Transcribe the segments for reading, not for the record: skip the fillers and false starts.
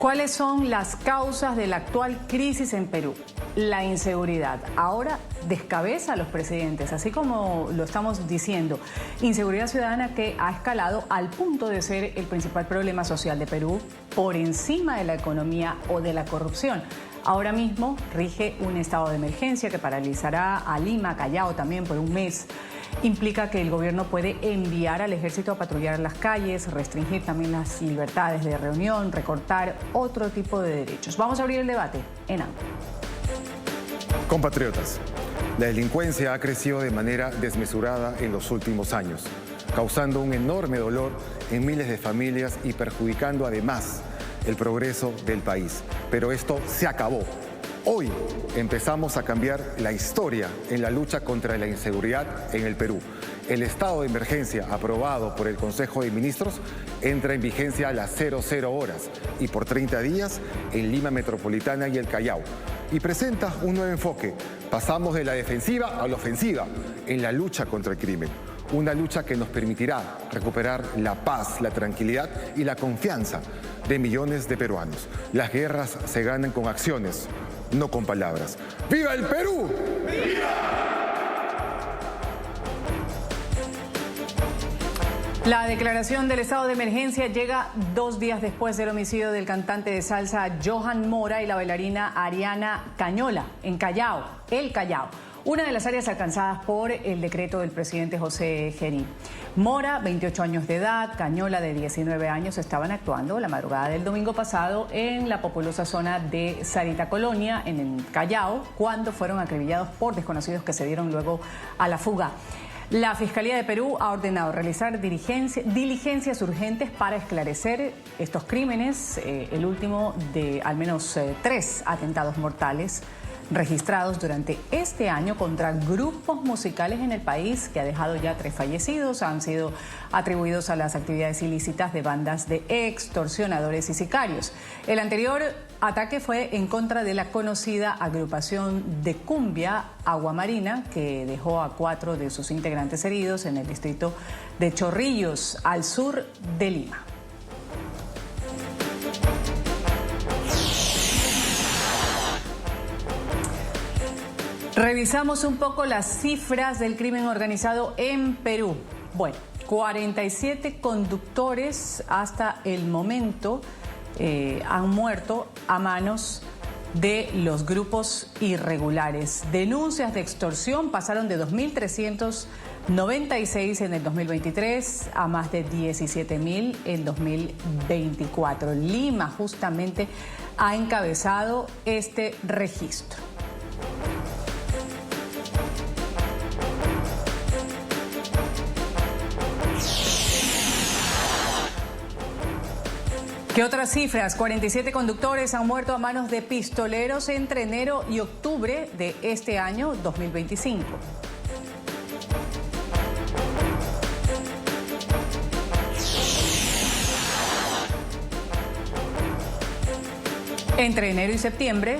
¿Cuáles son las causas de la actual crisis en Perú? La inseguridad. Ahora descabeza a los presidentes, así como lo estamos diciendo. Inseguridad ciudadana que ha escalado al punto de ser el principal problema social de Perú, por encima de la economía o de la corrupción. Ahora mismo rige un estado de emergencia que paralizará a Lima, Callao también por un mes. Implica que el gobierno puede enviar al ejército a patrullar las calles, restringir también las libertades de reunión, recortar otro tipo de derechos. Vamos a abrir el debate en Ángulo. Compatriotas, la delincuencia ha crecido de manera desmesurada en los últimos años, causando un enorme dolor en miles de familias y perjudicando además el progreso del país. Pero esto se acabó. Hoy empezamos a cambiar la historia en la lucha contra la inseguridad en el Perú. El estado de emergencia aprobado por el Consejo de Ministros entra en vigencia a las 00 horas y por 30 días en Lima Metropolitana y el Callao. Y presenta un nuevo enfoque. Pasamos de la defensiva a la ofensiva en la lucha contra el crimen. Una lucha que nos permitirá recuperar la paz, la tranquilidad y la confianza de millones de peruanos. Las guerras se ganan con acciones, no con palabras. ¡Viva el Perú! ¡Viva! La declaración del estado de emergencia llega 2 días después del homicidio del cantante de salsa Johan Mora y la bailarina Ariana Cañola en Callao, el Callao, una de las áreas alcanzadas por el decreto del presidente José Gerí. Mora, 28 años de edad, Cañola, de 19 años, estaban actuando la madrugada del domingo pasado en la populosa zona de Sarita Colonia, en el Callao, cuando fueron acribillados por desconocidos que se dieron luego a la fuga. La Fiscalía de Perú ha ordenado realizar diligencias urgentes para esclarecer estos crímenes, el último de al menos 3 atentados mortales registrados durante este año contra grupos musicales en el país, que ha dejado ya 3 fallecidos, han sido atribuidos a las actividades ilícitas de bandas de extorsionadores y sicarios. El anterior ataque fue en contra de la conocida agrupación de cumbia Agua Marina, que dejó a 4 de sus integrantes heridos en el distrito de Chorrillos, al sur de Lima. Revisamos un poco las cifras del crimen organizado en Perú. Bueno, 47 conductores hasta el momento han muerto a manos de los grupos irregulares. Denuncias de extorsión pasaron de 2.396 en el 2023 a más de 17.000 en 2024. Lima justamente ha encabezado este registro. ¿Qué otras cifras? 47 conductores han muerto a manos de pistoleros entre enero y octubre de este año 2025. Entre enero y septiembre,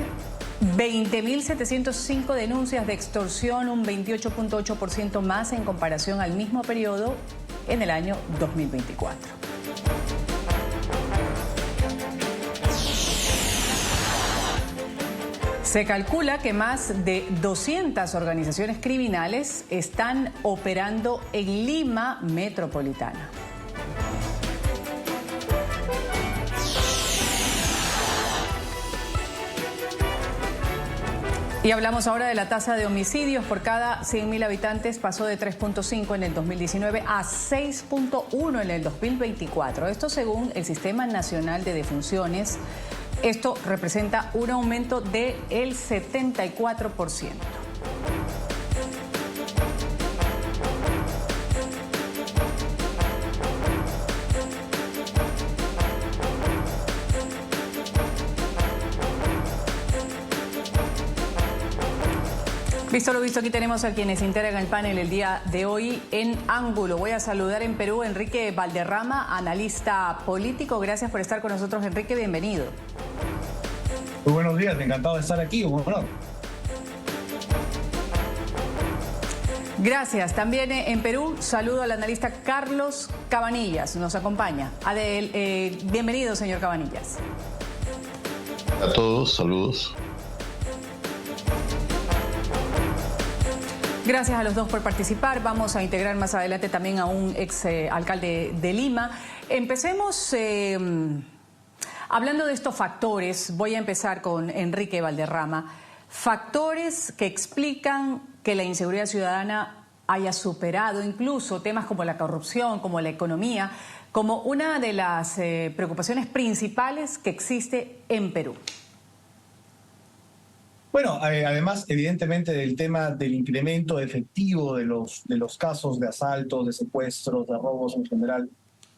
20.705 denuncias de extorsión, un 28.8% más en comparación al mismo periodo en el año 2024. Se calcula que más de 200 organizaciones criminales están operando en Lima Metropolitana. Y hablamos ahora de la tasa de homicidios por cada 100.000 habitantes. Pasó de 3.5 en el 2019 a 6.1 en el 2024. Esto según el Sistema Nacional de Defunciones. Esto representa un aumento del 74%. Visto lo visto, aquí tenemos a quienes integran el panel el día de hoy en Ángulo. Voy a saludar en Perú a Enrique Valderrama, analista político. Gracias por estar con nosotros, Enrique, bienvenido. Muy buenos días, encantado de estar aquí, un honor. Gracias. También en Perú saludo al analista Carlos Cabanillas, nos acompaña. Bienvenido, señor Cabanillas. A todos, saludos. Gracias a los dos por participar. Vamos a integrar más adelante también a un ex alcalde de Lima. Empecemos hablando de estos factores. Voy a empezar con Enrique Valderrama. Factores que explican que la inseguridad ciudadana haya superado incluso temas como la corrupción, como la economía, como una de las preocupaciones principales que existe en Perú. Bueno, además, evidentemente, del tema del incremento efectivo de los casos de asaltos, de secuestros, de robos en general,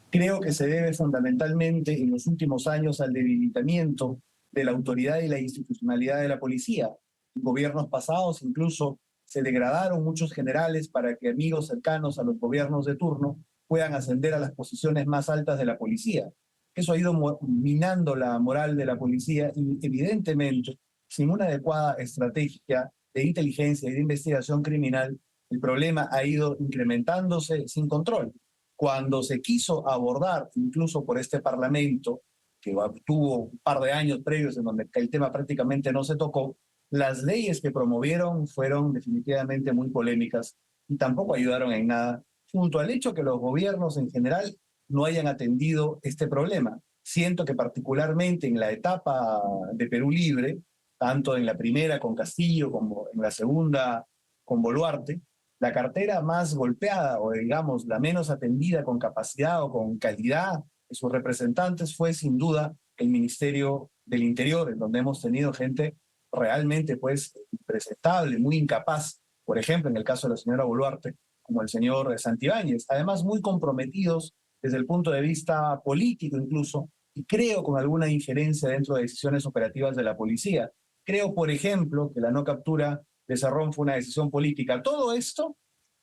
creo que se debe fundamentalmente en los últimos años al debilitamiento de la autoridad y la institucionalidad de la policía. En gobiernos pasados incluso se degradaron muchos generales para que amigos cercanos a los gobiernos de turno puedan ascender a las posiciones más altas de la policía. Eso ha ido minando la moral de la policía y evidentemente, sin una adecuada estrategia de inteligencia y de investigación criminal, el problema ha ido incrementándose sin control. Cuando se quiso abordar, incluso por este Parlamento, que tuvo un par de años previos en donde el tema prácticamente no se tocó, las leyes que promovieron fueron definitivamente muy polémicas y tampoco ayudaron en nada, junto al hecho que los gobiernos en general no hayan atendido este problema. Siento que particularmente en la etapa de Perú Libre, tanto en la primera con Castillo como en la segunda con Boluarte, la cartera más golpeada o digamos la menos atendida con capacidad o con calidad de sus representantes fue sin duda el Ministerio del Interior, en donde hemos tenido gente realmente pues impresentable, muy incapaz, por ejemplo en el caso de la señora Boluarte, como el señor Santibáñez, además muy comprometidos desde el punto de vista político incluso, y creo con alguna injerencia dentro de decisiones operativas de la policía. Creo, por ejemplo, que la no captura de Cerrón fue una decisión política. Todo esto,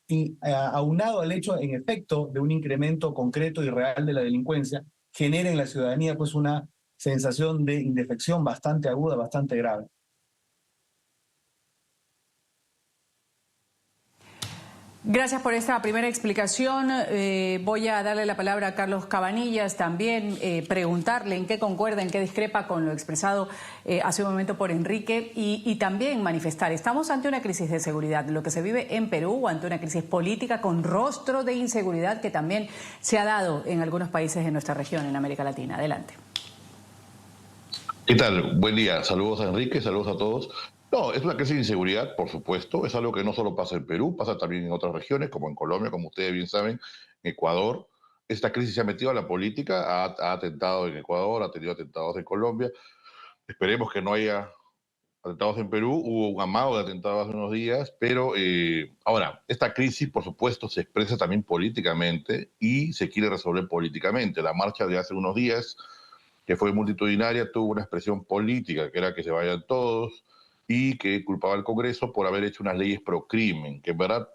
y, aunado al hecho, en efecto, de un incremento concreto y real de la delincuencia, genera en la ciudadanía pues una sensación de indefección bastante aguda, bastante grave. Gracias por esta primera explicación. Voy a darle la palabra a Carlos Cabanillas también, preguntarle en qué concuerda, en qué discrepa con lo expresado hace un momento por Enrique y también manifestar. Estamos ante una crisis de seguridad, lo que se vive en Perú, o ante una crisis política con rostro de inseguridad que también se ha dado en algunos países de nuestra región, en América Latina. Adelante. ¿Qué tal? Buen día. Saludos a Enrique, saludos a todos. No, es una crisis de inseguridad, por supuesto. Es algo que no solo pasa en Perú, pasa también en otras regiones, como en Colombia, como ustedes bien saben, en Ecuador. Esta crisis se ha metido a la política, ha atentado en Ecuador, ha tenido atentados en Colombia. Esperemos que no haya atentados en Perú. Hubo un amago de atentados hace unos días, pero ahora, esta crisis, por supuesto, se expresa también políticamente y se quiere resolver políticamente. La marcha de hace unos días, que fue multitudinaria, tuvo una expresión política, que era que se vayan todos, y que culpaba al Congreso por haber hecho unas leyes pro crimen, que en verdad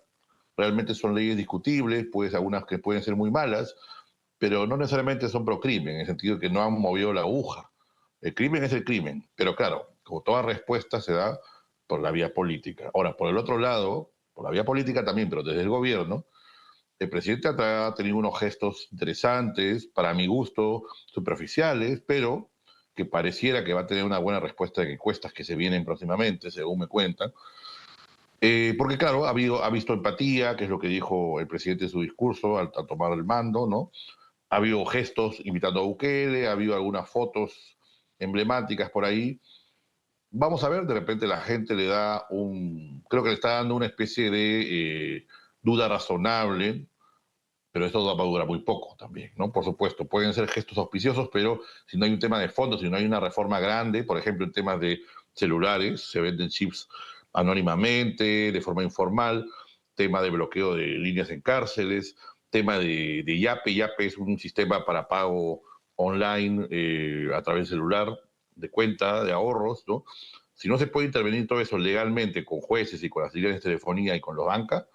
realmente son leyes discutibles, pues algunas que pueden ser muy malas, pero no necesariamente son pro crimen, en el sentido de que no han movido la aguja. El crimen es el crimen, pero claro, como toda respuesta se da por la vía política. Ahora, por el otro lado, por la vía política también, pero desde el gobierno, el presidente ha tenido unos gestos interesantes, para mi gusto, superficiales, pero que pareciera que va a tener una buena respuesta en encuestas que se vienen próximamente, según me cuentan. Porque claro, ha visto empatía, que es lo que dijo el presidente en su discurso al tomar el mando, ¿no? Ha habido gestos invitando a Bukele, ha habido algunas fotos emblemáticas por ahí. Vamos a ver, de repente la gente le da creo que le está dando una especie de duda razonable, pero esto va a durar muy poco también, ¿no? Por supuesto, pueden ser gestos auspiciosos, pero si no hay un tema de fondo, si no hay una reforma grande, por ejemplo, en temas de celulares, se venden chips anónimamente, de forma informal, tema de bloqueo de líneas en cárceles, tema de Yape. Yape es un sistema para pago online a través del celular, de cuenta, de ahorros, ¿no? Si no se puede intervenir todo eso legalmente con jueces y con las líneas de telefonía y con los bancas,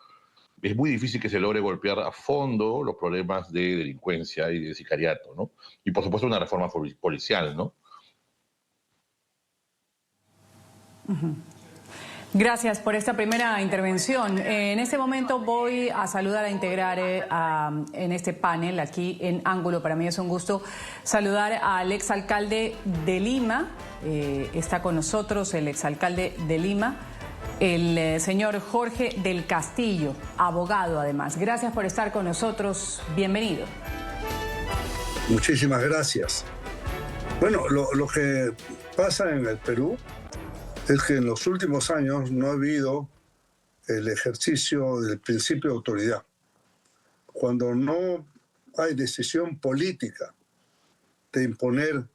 es muy difícil que se logre golpear a fondo los problemas de delincuencia y de sicariato, ¿no? Y por supuesto una reforma policial, ¿no? Gracias por esta primera intervención. En este momento voy a saludar a integrar en este panel aquí en Ángulo. Para mí es un gusto saludar al exalcalde de Lima. Está con nosotros el exalcalde de Lima, el señor Jorge del Castillo, abogado además. Gracias por estar con nosotros. Bienvenido. Muchísimas gracias. Bueno, lo que pasa en el Perú es que en los últimos años no ha habido el ejercicio del principio de autoridad. Cuando no hay decisión política de imponer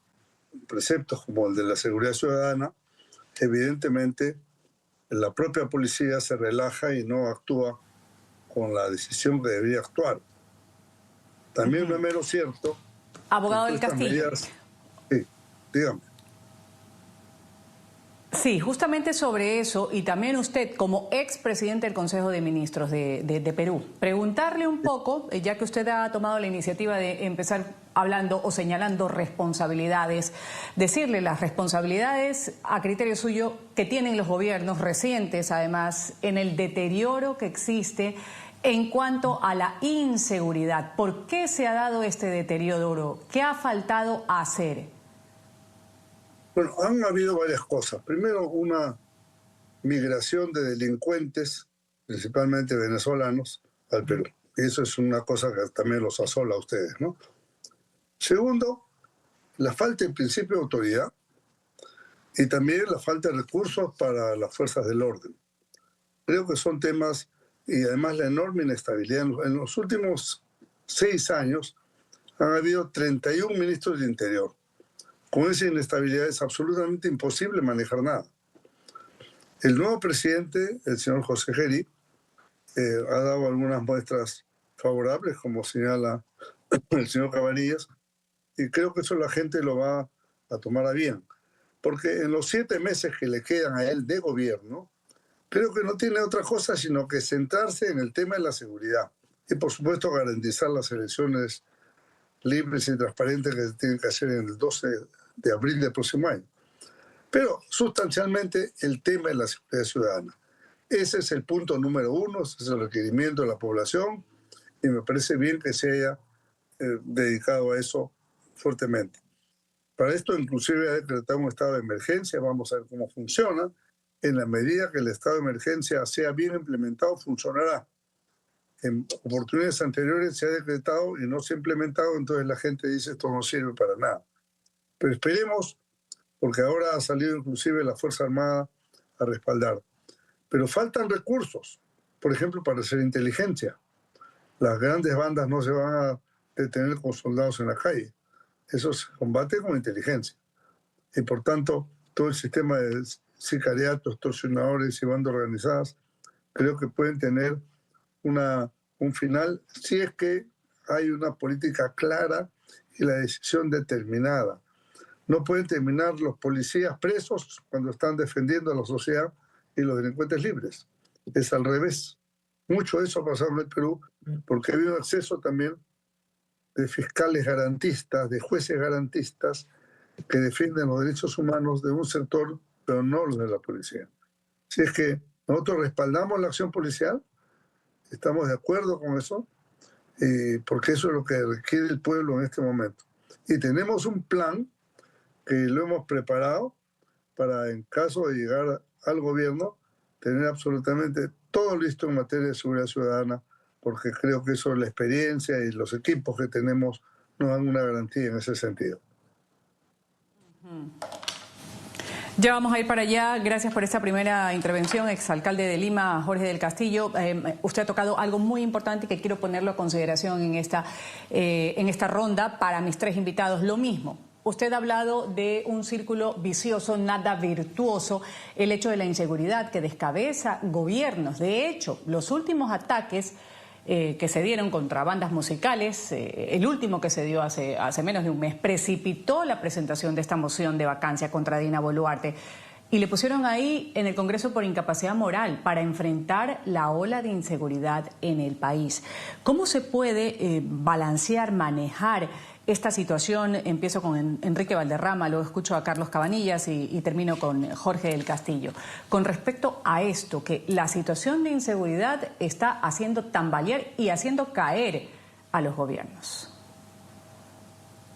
preceptos como el de la seguridad ciudadana, evidentemente la propia policía se relaja y no actúa con la decisión que debería actuar. También no es menos cierto... Abogado del Castillo. Sí, dígame. Sí, justamente sobre eso, y también usted como expresidente del Consejo de Ministros de Perú, preguntarle un poco, ya que usted ha tomado la iniciativa de empezar hablando o señalando responsabilidades, decirle las responsabilidades a criterio suyo que tienen los gobiernos recientes, además, en el deterioro que existe en cuanto a la inseguridad. ¿Por qué se ha dado este deterioro? ¿Qué ha faltado hacer? Bueno, han habido varias cosas. Primero, una migración de delincuentes, principalmente venezolanos, al Perú. Y eso es una cosa que también los asola a ustedes, ¿no? Segundo, la falta de principio de autoridad y también la falta de recursos para las fuerzas del orden. Creo que son temas, y además la enorme inestabilidad. En los últimos 6 años han habido 31 ministros de Interior. Con esa inestabilidad es absolutamente imposible manejar nada. El nuevo presidente, el señor José Geri, ha dado algunas muestras favorables, como señala el señor Cabanillas, y creo que eso la gente lo va a tomar a bien. Porque en los 7 meses que le quedan a él de gobierno, creo que no tiene otra cosa sino que centrarse en el tema de la seguridad. Y por supuesto garantizar las elecciones libres y transparentes que se tienen que hacer en el 12 de abril del próximo año. Pero sustancialmente el tema de la seguridad ciudadana. Ese es el punto número 1, ese es el requerimiento de la población y me parece bien que se haya dedicado a eso fuertemente. Para esto inclusive ha decretado un estado de emergencia, vamos a ver cómo funciona. En la medida que el estado de emergencia sea bien implementado, funcionará. En oportunidades anteriores se ha decretado y no se ha implementado, entonces la gente dice esto no sirve para nada. Pero esperemos, porque ahora ha salido inclusive la Fuerza Armada a respaldar. Pero faltan recursos, por ejemplo, para hacer inteligencia. Las grandes bandas no se van a detener con soldados en la calle. Eso se combate con inteligencia. Y por tanto, todo el sistema de sicariatos, extorsionadores y bandas organizadas, creo que pueden tener un final si es que hay una política clara y la decisión determinada. No pueden terminar los policías presos cuando están defendiendo a la sociedad y los delincuentes libres. Es al revés. Mucho de eso ha pasado en el Perú porque ha habido acceso también de fiscales garantistas, de jueces garantistas que defienden los derechos humanos de un sector, pero no los de la policía. Si es que nosotros respaldamos la acción policial, estamos de acuerdo con eso, porque eso es lo que requiere el pueblo en este momento. Y tenemos un plan que lo hemos preparado para, en caso de llegar al gobierno, tener absolutamente todo listo en materia de seguridad ciudadana, porque creo que eso, la experiencia y los equipos que tenemos nos dan una garantía en ese sentido. Ya vamos a ir para allá. Gracias por esta primera intervención, exalcalde de Lima, Jorge del Castillo. Usted ha tocado algo muy importante que quiero ponerlo a consideración en esta ronda para mis 3 invitados. Lo mismo. Usted ha hablado de un círculo vicioso, nada virtuoso, el hecho de la inseguridad que descabeza gobiernos. De hecho, los últimos ataques que se dieron contra bandas musicales, el último que se dio hace menos de un mes, precipitó la presentación de esta moción de vacancia contra Dina Boluarte. Y le pusieron ahí en el Congreso por incapacidad moral para enfrentar la ola de inseguridad en el país. ¿Cómo se puede balancear, manejar esta situación, empiezo con Enrique Valderrama, luego escucho a Carlos Cabanillas y termino con Jorge del Castillo. Con respecto a esto, que la situación de inseguridad está haciendo tambalear y haciendo caer a los gobiernos.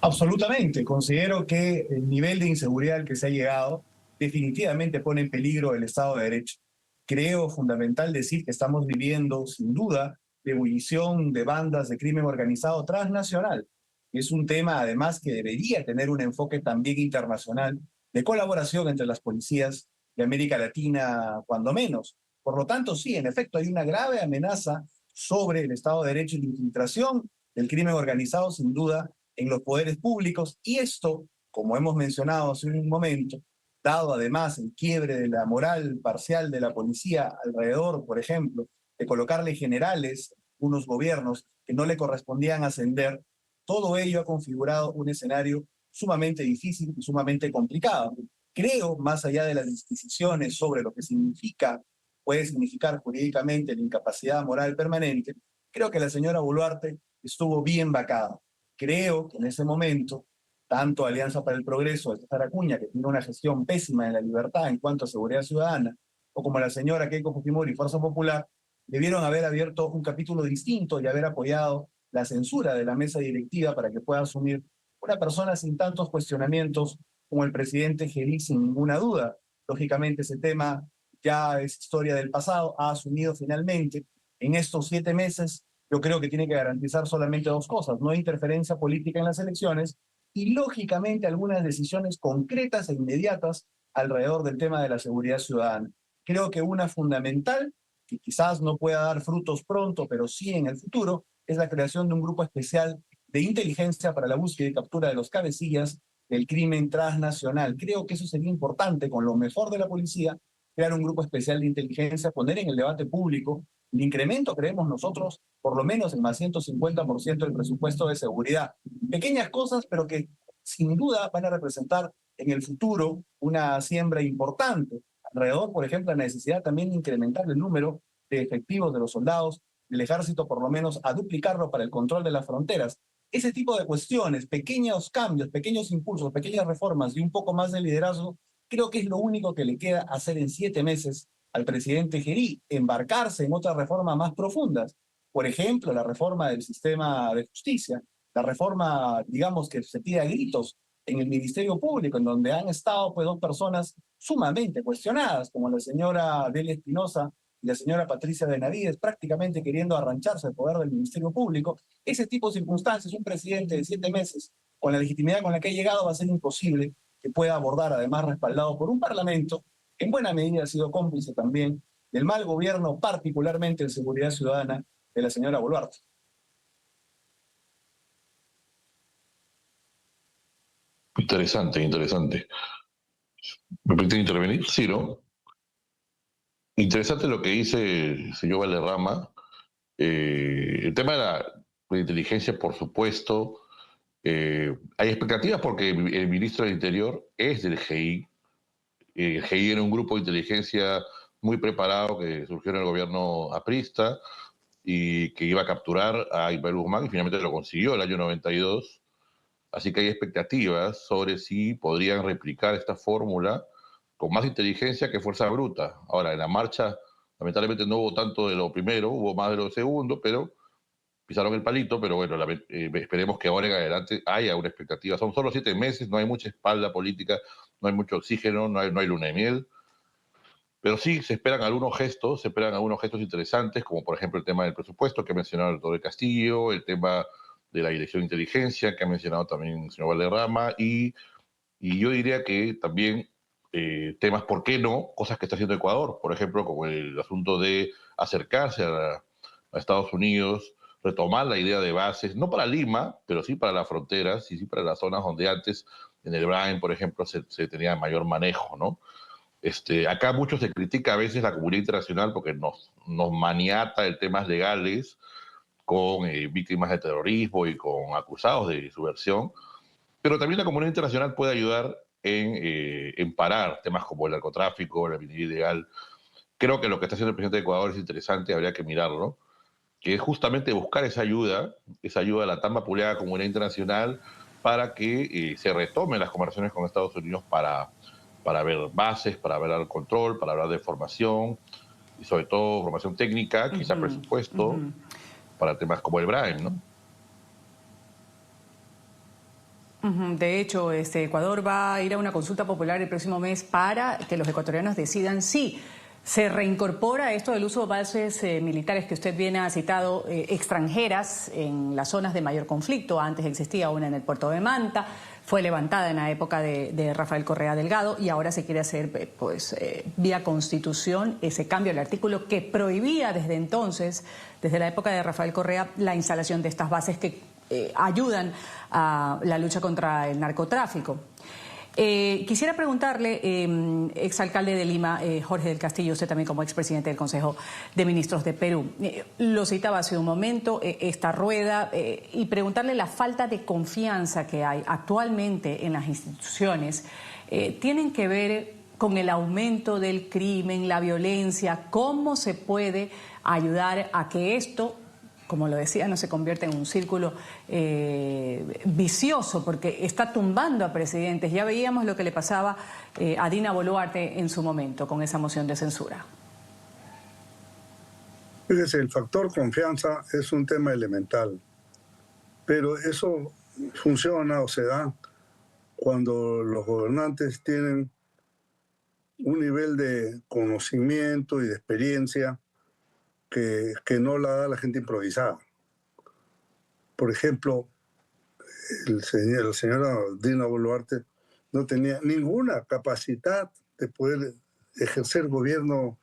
Absolutamente. Considero que el nivel de inseguridad al que se ha llegado definitivamente pone en peligro el Estado de Derecho. Creo fundamental decir que estamos viviendo, sin duda, la ebullición de bandas de crimen organizado transnacional. Es un tema, además, que debería tener un enfoque también internacional de colaboración entre las policías de América Latina, cuando menos. Por lo tanto, sí, en efecto, hay una grave amenaza sobre el Estado de Derecho y la infiltración del crimen organizado, sin duda, en los poderes públicos. Y esto, como hemos mencionado hace un momento, dado además el quiebre de la moral parcial de la policía alrededor, por ejemplo, de colocarle generales unos gobiernos que no le correspondían ascender, todo ello ha configurado un escenario sumamente difícil y sumamente complicado. Creo, más allá de las disquisiciones sobre lo que puede significar jurídicamente la incapacidad moral permanente, creo que la señora Boluarte estuvo bien vacada. Creo que en ese momento, tanto Alianza para el Progreso de César Acuña, que tiene una gestión pésima en la libertad en cuanto a seguridad ciudadana, o como la señora Keiko Fujimori y Fuerza Popular, debieron haber abierto un capítulo distinto y haber apoyado la censura de la mesa directiva para que pueda asumir una persona sin tantos cuestionamientos como el presidente Geri, sin ninguna duda. Lógicamente ese tema ya es historia del pasado, ha asumido finalmente en estos 7 meses. Yo creo que tiene que garantizar solamente 2 cosas: no interferencia política en las elecciones y, lógicamente, algunas decisiones concretas e inmediatas alrededor del tema de la seguridad ciudadana. Creo que una fundamental, que quizás no pueda dar frutos pronto, pero sí en el futuro, es la creación de un grupo especial de inteligencia para la búsqueda y captura de los cabecillas del crimen transnacional. Creo que eso sería importante, con lo mejor de la policía, crear un grupo especial de inteligencia, poner en el debate público el incremento, creemos nosotros, por lo menos en más 150% del presupuesto de seguridad. Pequeñas cosas, pero que sin duda van a representar en el futuro una siembra importante. Alrededor, por ejemplo, la necesidad también de incrementar el número de efectivos de los soldados del ejército, por lo menos a duplicarlo para el control de las fronteras. Ese tipo de cuestiones, pequeños cambios, pequeños impulsos, pequeñas reformas y un poco más de liderazgo, creo que es lo único que le queda hacer en 7 meses al presidente Geri, embarcarse en otras reformas más profundas. Por ejemplo, la reforma del sistema de justicia, la reforma, digamos, que se pide a gritos en el Ministerio Público, en donde han estado pues 2 personas sumamente cuestionadas, como la señora Delia Espinosa y la señora Patricia Benavides, prácticamente queriendo arrancharse el poder del Ministerio Público. Ese tipo de circunstancias, un presidente de 7 meses, con la legitimidad con la que ha llegado, va a ser imposible que pueda abordar, además respaldado por un parlamento que en buena medida ha sido cómplice también del mal gobierno, particularmente en seguridad ciudadana, de la señora Boluarte. Interesante, interesante. ¿Me permite intervenir? Sí, ¿no? Interesante lo que dice el señor Valderrama. El tema de la inteligencia, por supuesto. Hay expectativas porque el ministro del Interior es del GI. El GI era un grupo de inteligencia muy preparado que surgió en el gobierno aprista y que iba a capturar a Ismael Guzmán y finalmente lo consiguió el año 92. Así que hay expectativas sobre si podrían replicar esta fórmula con más inteligencia que fuerza bruta. Ahora, en la marcha, lamentablemente no hubo tanto de lo primero, hubo más de lo segundo, pero pisaron el palito. Pero bueno, esperemos que ahora en adelante haya una expectativa. Son solo 7 meses, no hay mucha espalda política, no hay mucho oxígeno, no hay luna de miel. Pero sí se esperan algunos gestos interesantes, como por ejemplo el tema del presupuesto que ha mencionado el doctor del Castillo, el tema de la Dirección de Inteligencia que ha mencionado también el señor Valderrama, y yo diría que también temas, ¿por qué no?, cosas que está haciendo Ecuador, por ejemplo, como el asunto de acercarse a Estados Unidos, retomar la idea de bases, no para Lima, pero sí para las fronteras y sí para las zonas donde antes, en el Brain, por ejemplo, se tenía mayor manejo, ¿no? Acá mucho se critica a veces la comunidad internacional porque nos maniata en temas legales con víctimas de terrorismo y con acusados de subversión, pero también la comunidad internacional puede ayudar en parar temas como el narcotráfico, la minería ilegal. Creo que lo que está haciendo el presidente de Ecuador es interesante, habría que mirarlo, que es justamente buscar esa ayuda, la tan vapuleada comunidad internacional, para que se retomen las conversaciones con Estados Unidos para ver bases, para ver el control, para hablar de formación y sobre todo formación técnica, quizá presupuesto, para temas como el BRAEM, ¿no? De hecho, Ecuador va a ir a una consulta popular el próximo mes para que los ecuatorianos decidan si se reincorpora esto del uso de bases militares que usted bien ha citado, extranjeras en las zonas de mayor conflicto. Antes existía una en el puerto de Manta, fue levantada en la época de Rafael Correa Delgado y ahora se quiere hacer vía constitución ese cambio al artículo que prohibía desde entonces, desde la época de Rafael Correa, la instalación de estas bases que ayudan a la lucha contra el narcotráfico. Quisiera preguntarle, exalcalde de Lima, Jorge del Castillo, usted también como expresidente del Consejo de Ministros de Perú, lo citaba hace un momento, esta rueda, y preguntarle la falta de confianza que hay actualmente en las instituciones, tienen que ver con el aumento del crimen, la violencia, cómo se puede ayudar a que esto, como lo decía, no se convierte en un círculo vicioso, porque está tumbando a presidentes. Ya veíamos lo que le pasaba a Dina Boluarte en su momento con esa moción de censura. Fíjese, el factor confianza es un tema elemental, pero eso funciona o se da cuando los gobernantes tienen un nivel de conocimiento y de experiencia que no la da la gente improvisada. Por ejemplo, la señora Dina Boluarte no tenía ninguna capacidad de poder ejercer gobierno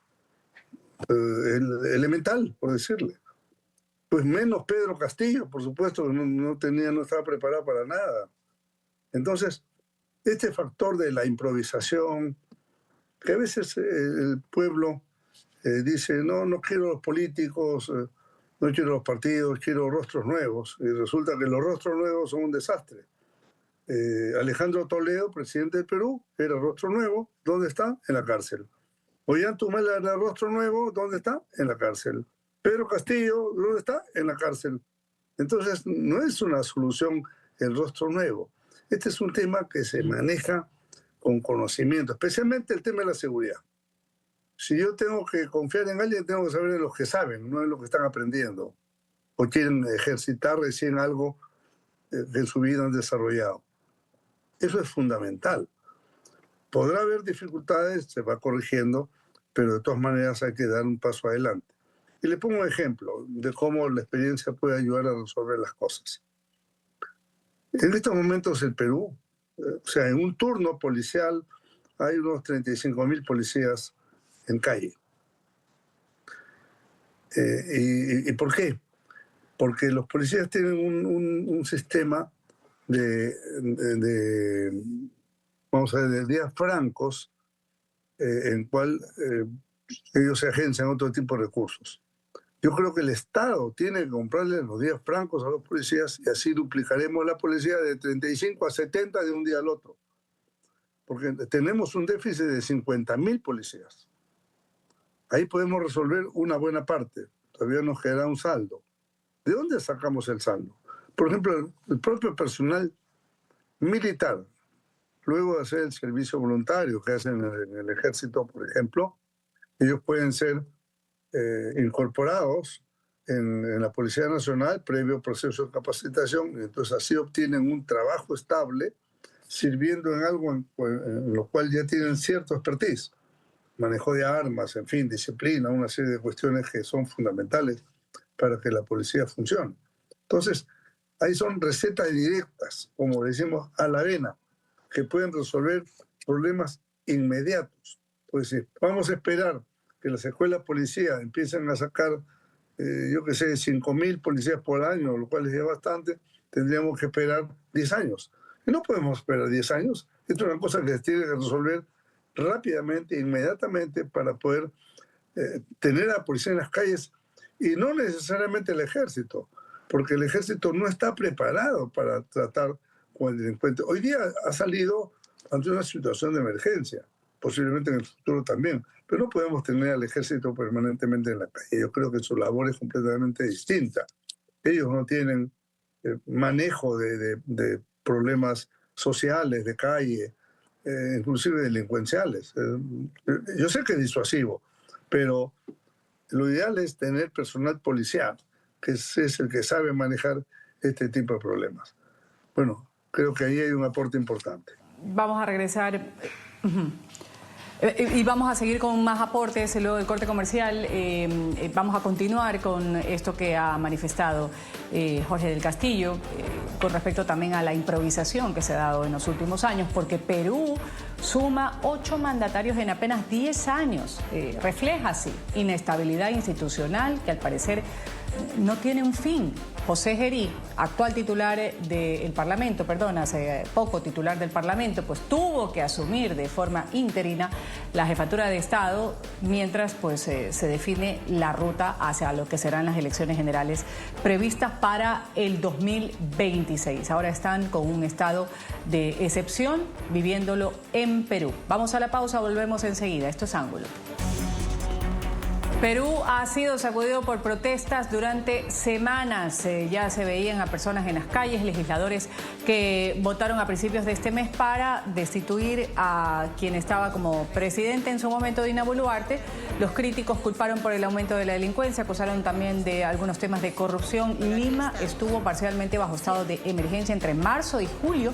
elemental, por decirle. Pues menos Pedro Castillo, por supuesto, no estaba preparado para nada. Entonces, este factor de la improvisación, que a veces el pueblo dice, no quiero los políticos, no quiero los partidos, quiero rostros nuevos. Y resulta que los rostros nuevos son un desastre. Alejandro Toledo, presidente del Perú, era rostro nuevo. ¿Dónde está? En la cárcel. Ollanta era rostro nuevo. ¿Dónde está? En la cárcel. Pedro Castillo, ¿dónde está? En la cárcel. Entonces, no es una solución el rostro nuevo. Este es un tema que se maneja con conocimiento, especialmente el tema de la seguridad. Si yo tengo que confiar en alguien, tengo que saber de los que saben, no de los que están aprendiendo o quieren ejercitar recién algo que en su vida han desarrollado. Eso es fundamental. Podrá haber dificultades, se va corrigiendo, pero de todas maneras hay que dar un paso adelante. Y le pongo un ejemplo de cómo la experiencia puede ayudar a resolver las cosas. En estos momentos el Perú, o sea, en un turno policial hay unos 35.000 policías en calle. ¿Y por qué? Porque los policías tienen un sistema vamos a ver, de días francos en cual ellos se agencian otro tipo de recursos. Yo creo que el Estado tiene que comprarle los días francos a los policías y así duplicaremos la policía de 35 a 70 de un día al otro. Porque tenemos un déficit de 50.000 policías. Ahí podemos resolver una buena parte. Todavía nos queda un saldo. ¿De dónde sacamos el saldo? Por ejemplo, el propio personal militar, luego de hacer el servicio voluntario que hacen en el ejército, por ejemplo, ellos pueden ser incorporados en la Policía Nacional previo proceso de capacitación, y entonces así obtienen un trabajo estable sirviendo en algo en lo cual ya tienen cierto expertise, manejo de armas, en fin, disciplina, una serie de cuestiones que son fundamentales para que la policía funcione. Entonces, ahí son recetas directas, como decimos, a la avena, que pueden resolver problemas inmediatos. Pues sí, vamos a esperar que las escuelas de policía empiecen a sacar, 5.000 policías por año, lo cual es ya bastante, tendríamos que esperar 10 años. Y no podemos esperar 10 años. Esto es una cosa que se tiene que resolver rápidamente, inmediatamente, para poder tener a la policía en las calles, y no necesariamente el ejército, porque el ejército no está preparado para tratar con el delincuente. Hoy día ha salido ante una situación de emergencia, posiblemente en el futuro también, pero no podemos tener al ejército permanentemente en la calle. Yo creo que su labor es completamente distinta. Ellos no tienen manejo de problemas sociales, de calle, inclusive delincuenciales. Yo sé que es disuasivo, pero lo ideal es tener personal policial, que es el que sabe manejar este tipo de problemas. Bueno, creo que ahí hay un aporte importante. Vamos a regresar y vamos a seguir con más aportes luego del corte comercial. Vamos a continuar con esto que ha manifestado Jorge del Castillo con respecto también a la improvisación que se ha dado en los últimos años, porque Perú suma 8 mandatarios en apenas 10 años. Refleja así inestabilidad institucional que al parecer no tiene un fin. José Gerí, actual titular del Parlamento, hace poco titular del Parlamento, pues tuvo que asumir de forma interina la jefatura de Estado mientras pues se define la ruta hacia lo que serán las elecciones generales previstas para el 2026. Ahora están con un estado de excepción viviéndolo en Perú. Vamos a la pausa, volvemos enseguida. Esto es Ángulo. Perú ha sido sacudido por protestas durante semanas. Ya se veían a personas en las calles, legisladores que votaron a principios de este mes para destituir a quien estaba como presidente en su momento, Dina Boluarte. Los críticos culparon por el aumento de la delincuencia, acusaron también de algunos temas de corrupción. Lima estuvo parcialmente bajo estado de emergencia entre marzo y julio,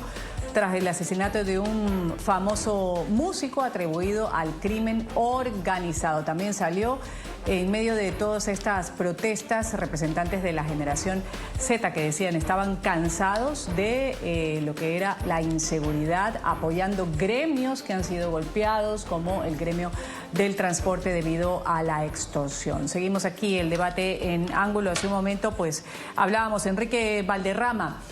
tras el asesinato de un famoso músico atribuido al crimen organizado. También salió en medio de todas estas protestas representantes de la generación Z que decían estaban cansados de lo que era la inseguridad, apoyando gremios que han sido golpeados, como el gremio del transporte debido a la extorsión. Seguimos aquí el debate en Ángulo. Hace un momento pues hablábamos, Enrique Valderrama,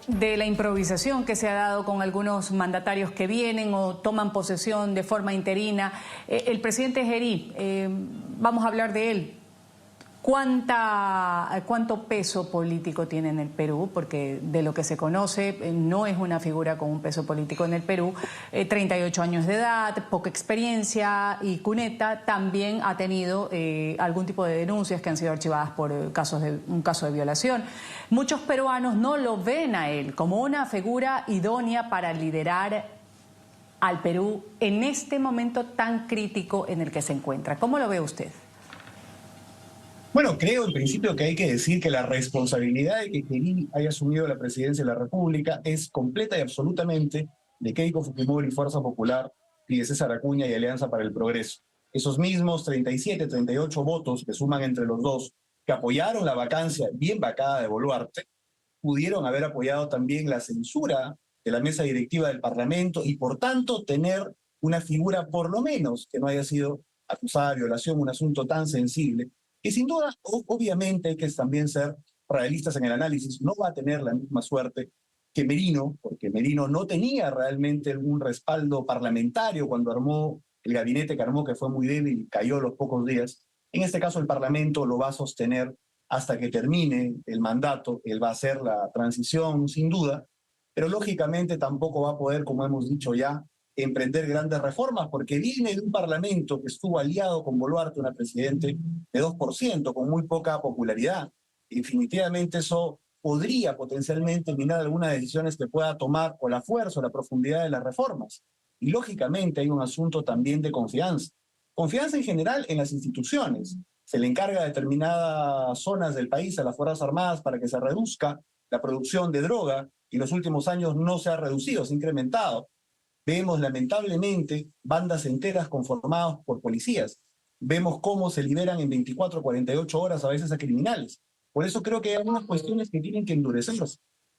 de la improvisación que se ha dado con algunos mandatarios que vienen o toman posesión de forma interina. El presidente Gerí, vamos a hablar de él. ¿Cuánto peso político tiene en el Perú? Porque de lo que se conoce, no es una figura con un peso político en el Perú. 38 años de edad, poca experiencia, y Cuneta también ha tenido algún tipo de denuncias que han sido archivadas por un caso de violación. Muchos peruanos no lo ven a él como una figura idónea para liderar al Perú en este momento tan crítico en el que se encuentra. ¿Cómo lo ve usted? Bueno, creo en principio que hay que decir que la responsabilidad de que Gerí haya asumido la presidencia de la República es completa y absolutamente de Keiko Fujimori, Fuerza Popular, y de César Acuña y Alianza para el Progreso. Esos mismos 37, 38 votos que suman entre los dos, que apoyaron la vacancia bien vacada de Boluarte, pudieron haber apoyado también la censura de la mesa directiva del Parlamento y por tanto tener una figura por lo menos que no haya sido acusada de violación, un asunto tan sensible. Y sin duda, obviamente hay que también ser realistas en el análisis, no va a tener la misma suerte que Merino, porque Merino no tenía realmente un respaldo parlamentario cuando armó el gabinete que armó, que fue muy débil y cayó a los pocos días. En este caso el Parlamento lo va a sostener hasta que termine el mandato, él va a hacer la transición sin duda, pero lógicamente tampoco va a poder, como hemos dicho ya, emprender grandes reformas, porque viene de un Parlamento que estuvo aliado con Boluarte, una presidente de 2%, con muy poca popularidad. Definitivamente eso podría potencialmente minar algunas decisiones que pueda tomar con la fuerza o la profundidad de las reformas. Y lógicamente hay un asunto también de confianza. Confianza en general en las instituciones. Se le encarga a determinadas zonas del país a las Fuerzas Armadas para que se reduzca la producción de droga, y en los últimos años no se ha reducido, se ha incrementado. Vemos lamentablemente bandas enteras conformadas por policías. Vemos cómo se liberan en 24, 48 horas a veces a criminales. Por eso creo que hay algunas cuestiones que tienen que endurecerse.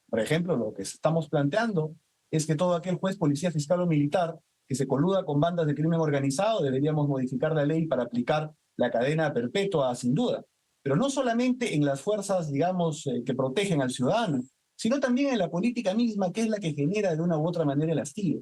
Por ejemplo, lo que estamos planteando es que todo aquel juez, policía, fiscal o militar que se coluda con bandas de crimen organizado, deberíamos modificar la ley para aplicar la cadena perpetua, sin duda. Pero no solamente en las fuerzas, digamos, que protegen al ciudadano, sino también en la política misma, que es la que genera de una u otra manera el hastío.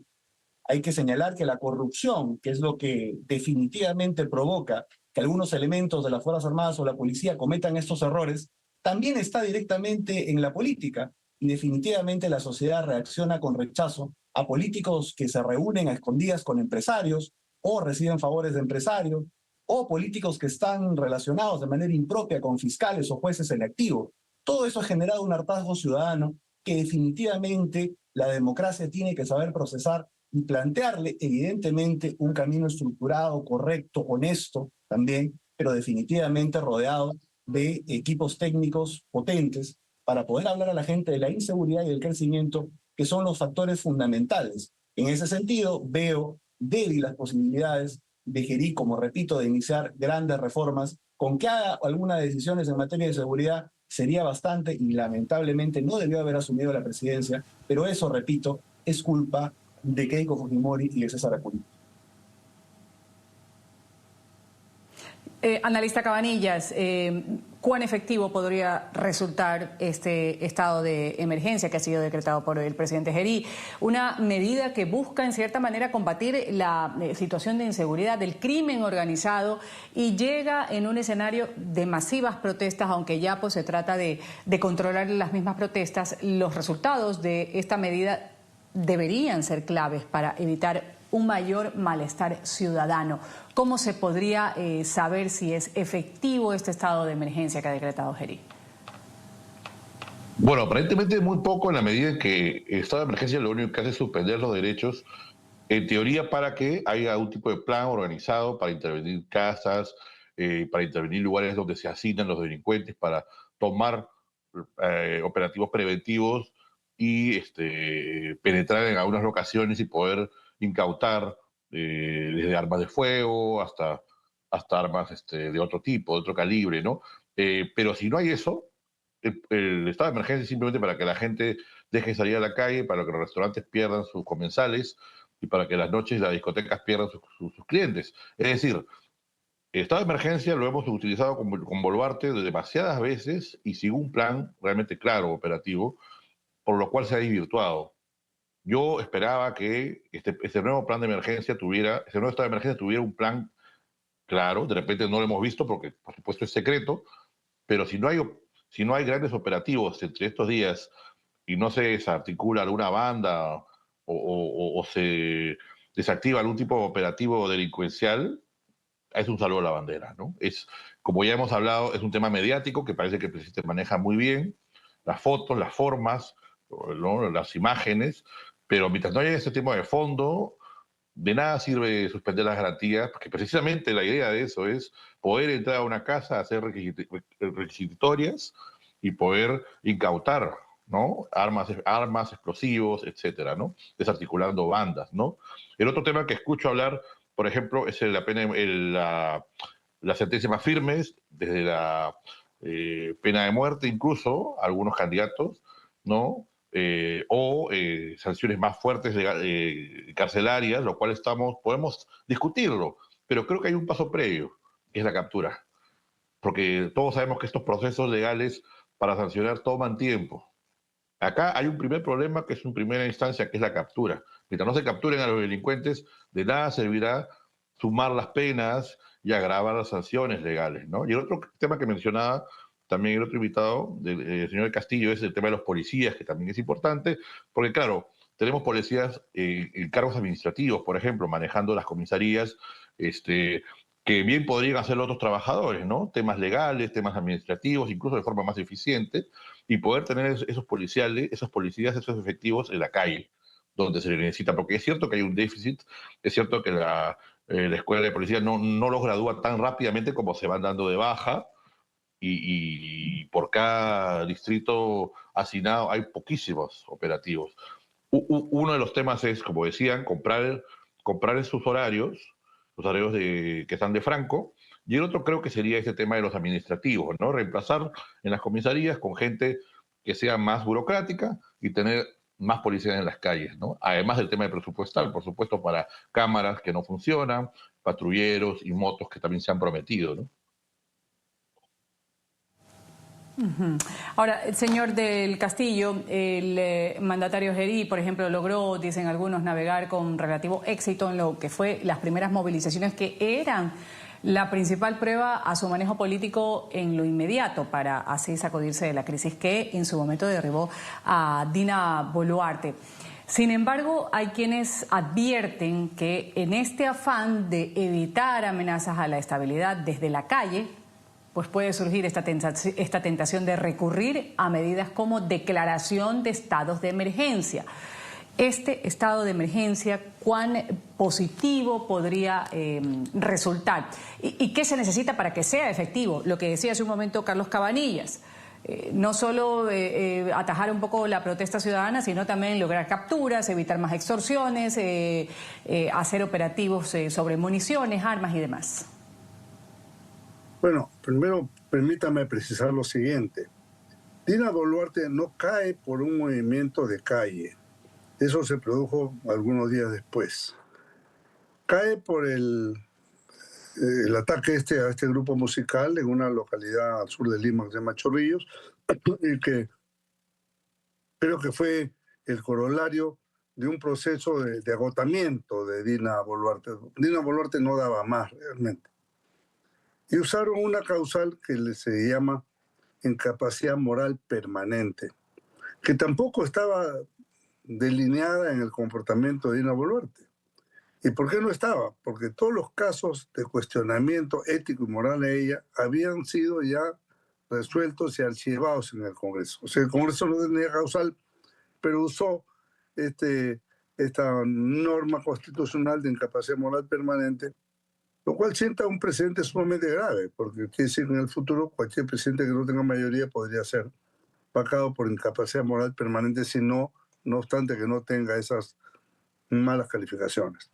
Hay que señalar que la corrupción, que es lo que definitivamente provoca que algunos elementos de las Fuerzas Armadas o la policía cometan estos errores, también está directamente en la política, y definitivamente la sociedad reacciona con rechazo a políticos que se reúnen a escondidas con empresarios o reciben favores de empresarios, o políticos que están relacionados de manera impropia con fiscales o jueces en activo. Todo eso ha generado un hartazgo ciudadano que definitivamente la democracia tiene que saber procesar y plantearle evidentemente un camino estructurado, correcto, honesto también, pero definitivamente rodeado de equipos técnicos potentes para poder hablar a la gente de la inseguridad y del crecimiento, que son los factores fundamentales. En ese sentido, veo débiles las posibilidades de Gerí, como repito, de iniciar grandes reformas. Con que haga algunas decisiones en materia de seguridad sería bastante y lamentablemente no debió haber asumido la presidencia, pero eso, repito, es culpa de Keiko Fujimori y de César Acuña. Analista Cabanillas, ¿cuán efectivo podría resultar este estado de emergencia que ha sido decretado por el presidente Gerí? Una medida que busca, en cierta manera, combatir la situación de inseguridad, del crimen organizado, y llega en un escenario de masivas protestas, aunque ya pues se trata de controlar las mismas protestas. Los resultados de esta medida deberían ser claves para evitar un mayor malestar ciudadano. ¿Cómo se podría saber si es efectivo este estado de emergencia que ha decretado Gerí? Bueno, aparentemente muy poco, en la medida en que el estado de emergencia lo único que hace es suspender los derechos, en teoría, para que haya un tipo de plan organizado para intervenir casas, para intervenir lugares donde se asignan los delincuentes, para tomar operativos preventivos y penetrar en algunas locaciones y poder incautar desde armas de fuego hasta armas de otro tipo, de otro calibre, ¿no? Pero si no hay eso, el estado de emergencia es simplemente para que la gente deje de salir a la calle, para que los restaurantes pierdan sus comensales y para que las noches las discotecas pierdan sus clientes. Es decir, el estado de emergencia lo hemos utilizado con Boluarte demasiadas veces y sin un plan realmente claro, operativo, por lo cual se ha desvirtuado. Yo esperaba que este nuevo plan de emergencia ese nuevo estado de emergencia tuviera un plan claro. De repente no lo hemos visto porque, por supuesto, es secreto, pero si no hay grandes operativos entre estos días y no se desarticula alguna banda o se desactiva algún tipo de operativo delincuencial, es un saludo a la bandera, ¿no? Como ya hemos hablado, es un tema mediático que parece que el presidente maneja muy bien, las fotos, las formas, ¿no?, las imágenes, pero mientras no haya ese tema de fondo, de nada sirve suspender las garantías, porque precisamente la idea de eso es poder entrar a una casa, hacer requisitorias y poder incautar, ¿no?, armas, explosivos, etcétera, ¿no?, desarticulando bandas, ¿no? El otro tema que escucho hablar, por ejemplo, es la sentencia más firmes, desde la pena de muerte incluso, algunos candidatos, ¿no?, o sanciones más fuertes carcelarias, lo cual podemos discutirlo, pero creo que hay un paso previo, que es la captura, porque todos sabemos que estos procesos legales para sancionar toman tiempo. Acá hay un primer problema, que es en primera instancia, que es la captura. Mientras no se capturen a los delincuentes, de nada servirá sumar las penas y agravar las sanciones legales, ¿no? Y el otro tema que mencionaba también el otro invitado, el señor Castillo, es el tema de los policías, que también es importante, porque claro, tenemos policías en cargos administrativos, por ejemplo, manejando las comisarías, que bien podrían hacer otros trabajadores, ¿no? Temas legales, temas administrativos, incluso de forma más eficiente, y poder tener esos policías, esos efectivos en la calle, donde se les necesita, porque es cierto que hay un déficit, es cierto que la escuela de policía no los gradúa tan rápidamente como se van dando de baja, y por cada distrito asignado hay poquísimos operativos. Uno de los temas es, como decían, comprar esos horarios, los horarios que están de franco, y el otro creo que sería este tema de los administrativos, ¿no? Reemplazar en las comisarías con gente que sea más burocrática y tener más policías en las calles, ¿no? Además del tema de presupuestal, por supuesto, para cámaras que no funcionan, patrulleros y motos que también se han prometido, ¿no? Ahora, el señor del Castillo, el mandatario Gerí, por ejemplo, logró, dicen algunos, navegar con relativo éxito en lo que fue las primeras movilizaciones, que eran la principal prueba a su manejo político en lo inmediato, para así sacudirse de la crisis que en su momento derribó a Dina Boluarte. Sin embargo, hay quienes advierten que en este afán de evitar amenazas a la estabilidad desde la calle, pues puede surgir esta tentación de recurrir a medidas como declaración de estados de emergencia. Este estado de emergencia, ¿cuán positivo podría resultar? ¿Y qué se necesita para que sea efectivo? Lo que decía hace un momento Carlos Cabanillas. No solo atajar un poco la protesta ciudadana, sino también lograr capturas, evitar más extorsiones, hacer operativos sobre municiones, armas y demás. Bueno, primero permítame precisar lo siguiente. Dina Boluarte no cae por un movimiento de calle. Eso se produjo algunos días después. Cae por el ataque a este grupo musical en una localidad al sur de Lima que se llama Chorrillos, y que creo que fue el corolario de un proceso de agotamiento de Dina Boluarte. Dina Boluarte no daba más realmente. Y usaron una causal que se llama incapacidad moral permanente, que tampoco estaba delineada en el comportamiento de Dina Boluarte. ¿Y por qué no estaba? Porque todos los casos de cuestionamiento ético y moral a ella habían sido ya resueltos y archivados en el Congreso. O sea, el Congreso no tenía causal, pero usó esta norma constitucional de incapacidad moral permanente, lo cual sienta un precedente sumamente grave, porque quiere decir que en el futuro cualquier presidente que no tenga mayoría podría ser vacado por incapacidad moral permanente, si no obstante que no tenga esas malas calificaciones.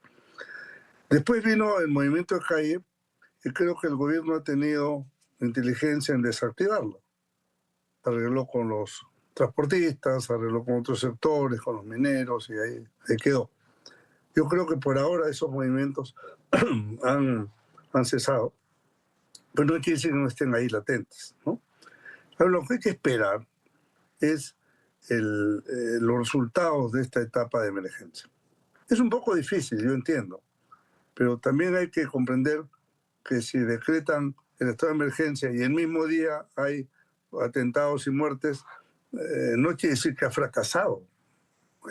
Después vino el movimiento de calle y creo que el gobierno ha tenido inteligencia en desactivarlo. Arregló con los transportistas, arregló con otros sectores, con los mineros y ahí quedó. Yo creo que por ahora esos movimientos han cesado, pero no quiere decir que no estén ahí latentes, ¿no? Pero lo que hay que esperar es los resultados de esta etapa de emergencia. Es un poco difícil, yo entiendo, pero también hay que comprender que si decretan el estado de emergencia y el mismo día hay atentados y muertes, no quiere decir que ha fracasado.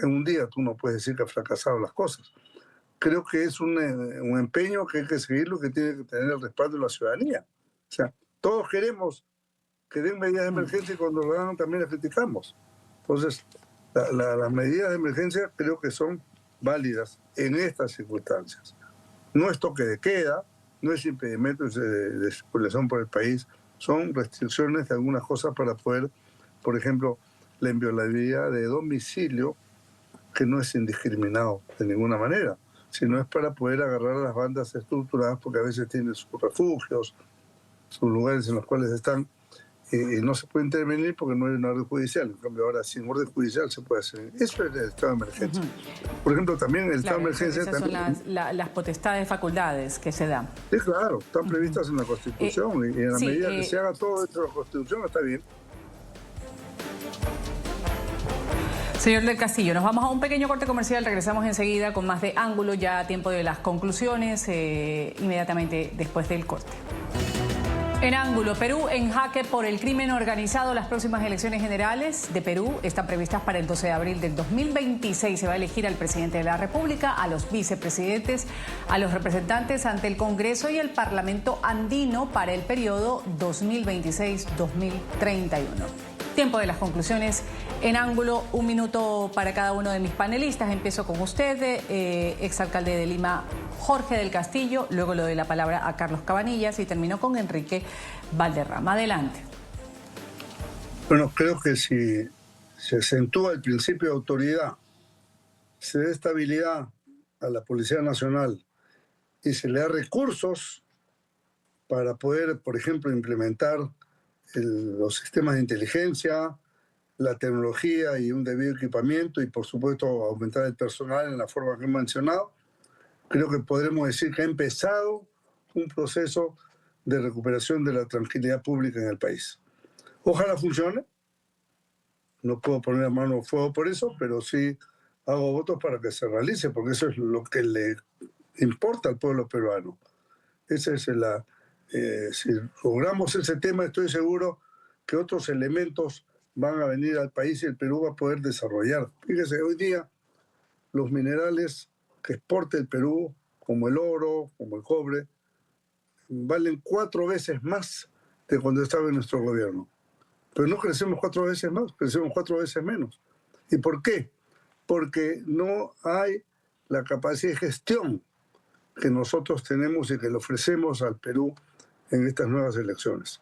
En un día tú no puedes decir que ha fracasado las cosas. Creo que es un empeño que hay que seguirlo, que tiene que tener el respaldo de la ciudadanía. O sea, todos queremos que den medidas de emergencia y cuando lo hagan también las criticamos. Entonces, las medidas de emergencia creo que son válidas en estas circunstancias. No es toque de queda, no es impedimento de circulación por el país, son restricciones de algunas cosas para poder, por ejemplo, la inviolabilidad de domicilio, que no es indiscriminado de ninguna manera, sino es para poder agarrar a las bandas estructuradas, porque a veces tienen sus refugios, sus lugares en los cuales están, y no se puede intervenir porque no hay una orden judicial. En cambio, ahora sin orden judicial se puede hacer. Eso es el estado de emergencia. Por ejemplo, también el estado de emergencia... Esas son las potestades, facultades que se dan. Sí, claro, están previstas en la Constitución y en la medida que se haga todo dentro de la Constitución está bien. Señor del Castillo, nos vamos a un pequeño corte comercial, regresamos enseguida con más de Ángulo, ya a tiempo de las conclusiones, inmediatamente después del corte. En Ángulo, Perú en jaque por el crimen organizado. Las próximas elecciones generales de Perú están previstas para el 12 de abril del 2026. Se va a elegir al presidente de la República, a los vicepresidentes, a los representantes ante el Congreso y el Parlamento andino para el periodo 2026-2031. Tiempo de las conclusiones en Ángulo, 1 minuto para cada uno de mis panelistas. Empiezo con usted, exalcalde de Lima, Jorge del Castillo, luego le doy la palabra a Carlos Cabanillas y termino con Enrique Valderrama. Adelante. Bueno, creo que si se acentúa el principio de autoridad, se da estabilidad a la Policía Nacional y se le da recursos para poder, por ejemplo, implementar los sistemas de inteligencia, la tecnología y un debido equipamiento y, por supuesto, aumentar el personal en la forma que he mencionado, creo que podremos decir que ha empezado un proceso de recuperación de la tranquilidad pública en el país. Ojalá funcione. No puedo poner la mano a fuego por eso, pero sí hago votos para que se realice, porque eso es lo que le importa al pueblo peruano. Esa es si logramos ese tema, estoy seguro que otros elementos van a venir al país y el Perú va a poder desarrollar. Fíjese, hoy día los minerales que exporta el Perú, como el oro, como el cobre, valen 4 veces más de cuando estaba en nuestro gobierno. Pero no crecemos 4 veces más, crecemos 4 veces menos. ¿Y por qué? Porque no hay la capacidad de gestión que nosotros tenemos y que le ofrecemos al Perú en estas nuevas elecciones.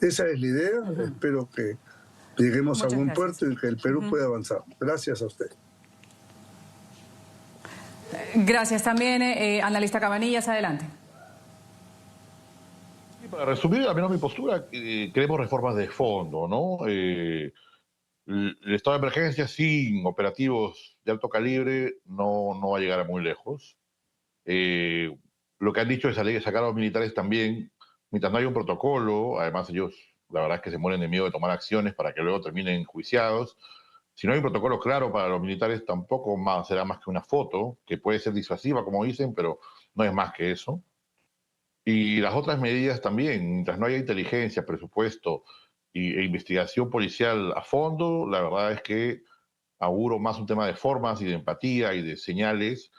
Esa es la idea. Espero que lleguemos a buen puerto y que el Perú pueda avanzar. Gracias a usted. Gracias también, analista Cabanillas, adelante. Para resumir, al menos mi postura, queremos reformas de fondo, ¿no? El estado de emergencia sin operativos de alto calibre no va a llegar a muy lejos. Lo que han dicho es sacar a los militares también, mientras no haya un protocolo, además ellos la verdad es que se mueren de miedo de tomar acciones para que luego terminen enjuiciados. Si no hay un protocolo claro para los militares, tampoco será más que una foto, que puede ser disuasiva, como dicen, pero no es más que eso. Y las otras medidas también, mientras no haya inteligencia, presupuesto e investigación policial a fondo, la verdad es que auguro más un tema de formas y de empatía y de señales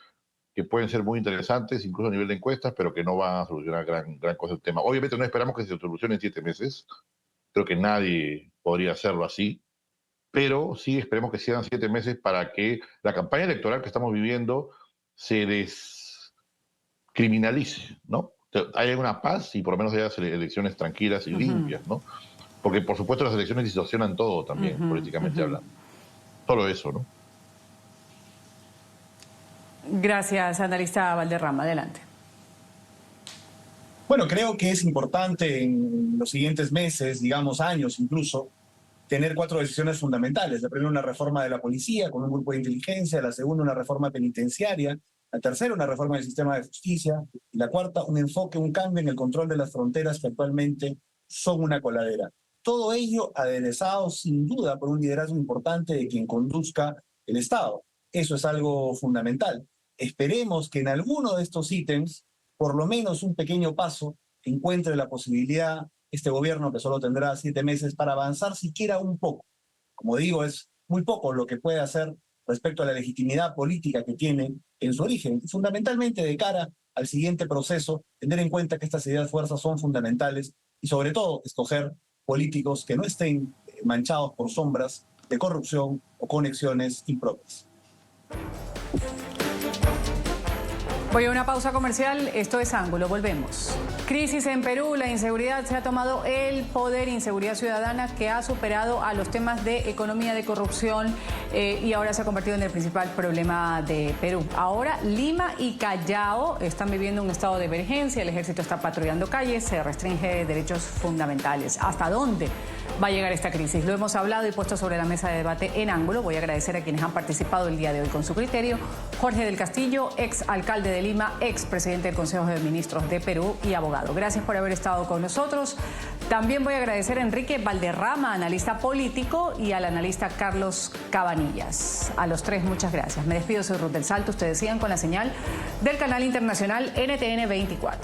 que pueden ser muy interesantes, incluso a nivel de encuestas, pero que no van a solucionar gran cosa el tema. Obviamente no esperamos que se solucione en 7 meses, creo que nadie podría hacerlo así, pero sí esperemos que sean 7 meses para que la campaña electoral que estamos viviendo se descriminalice, ¿no? Haya una paz y por lo menos haya elecciones tranquilas y limpias, ¿no? Porque, por supuesto, las elecciones distorsionan todo también, políticamente hablando. Solo eso, ¿no? Gracias, analista Valderrama. Adelante. Bueno, creo que es importante en los siguientes meses, digamos años incluso, tener 4 decisiones fundamentales. La primera, una reforma de la policía con un grupo de inteligencia. La segunda, una reforma penitenciaria. La tercera, una reforma del sistema de justicia. Y la cuarta, un enfoque, un cambio en el control de las fronteras que actualmente son una coladera. Todo ello aderezado sin duda por un liderazgo importante de quien conduzca el Estado. Eso es algo fundamental. Esperemos que en alguno de estos ítems, por lo menos un pequeño paso, encuentre la posibilidad este gobierno, que solo tendrá 7 meses, para avanzar siquiera un poco. Como digo, es muy poco lo que puede hacer respecto a la legitimidad política que tiene en su origen. Fundamentalmente de cara al siguiente proceso, tener en cuenta que estas ideas fuerzas son fundamentales y sobre todo escoger políticos que no estén manchados por sombras de corrupción o conexiones impropias. Voy a una pausa comercial, esto es Ángulo, volvemos. Crisis en Perú, la inseguridad se ha tomado el poder, inseguridad ciudadana que ha superado a los temas de economía, de corrupción y ahora se ha convertido en el principal problema de Perú. Ahora Lima y Callao están viviendo un estado de emergencia, el ejército está patrullando calles, se restringe derechos fundamentales. ¿Hasta dónde va a llegar esta crisis? Lo hemos hablado y puesto sobre la mesa de debate en Ángulo. Voy a agradecer a quienes han participado el día de hoy con su criterio. Jorge del Castillo, ex alcalde de Lima, ex presidente del Consejo de Ministros de Perú y abogado. Gracias por haber estado con nosotros. También voy a agradecer a Enrique Valderrama, analista político, y al analista Carlos Cabanillas. A los 3, muchas gracias. Me despido, soy Ruth del Salto. Ustedes sigan con la señal del canal internacional NTN 24.